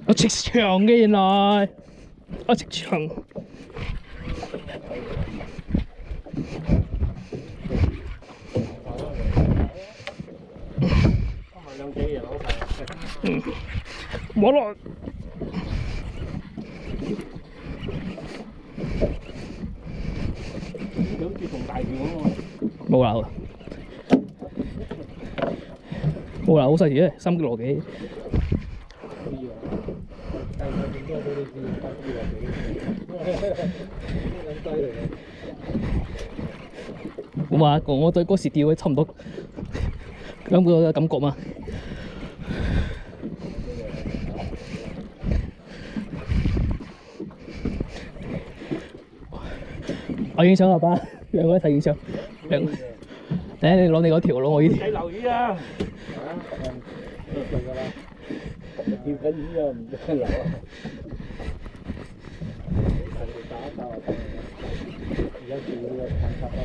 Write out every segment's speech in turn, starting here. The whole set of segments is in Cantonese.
我直腸嘅原來，我直腸。冇落。好似同大條咁喎。冇啦，冇啦，好細條啫，3キロ幾。咁啊，我對嗰時釣嘅差唔多咁個感覺嘛。我影相啊，爸，兩個一齊影相。等下你攞你嗰條，攞我呢條。你留意啊！釣緊魚啊，唔得留啊！而家釣呢個探測啦。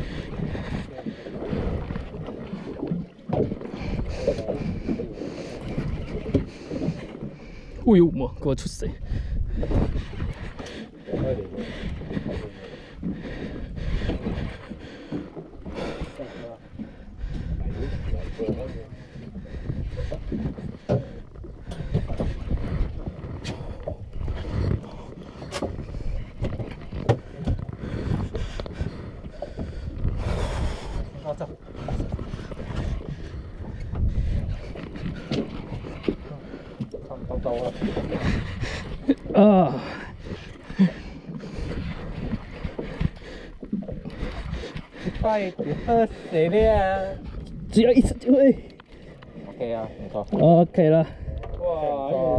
哎呦媽，給我出死！啊！快喝水了！只有一次機會。OK 啊，唔錯。OK 啦。哇！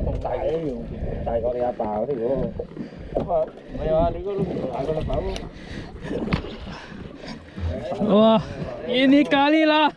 咁大嗰條，大過你阿爸嗰條喎。唔係啊，你嗰條大過你爸喎。哇！ini kali lah.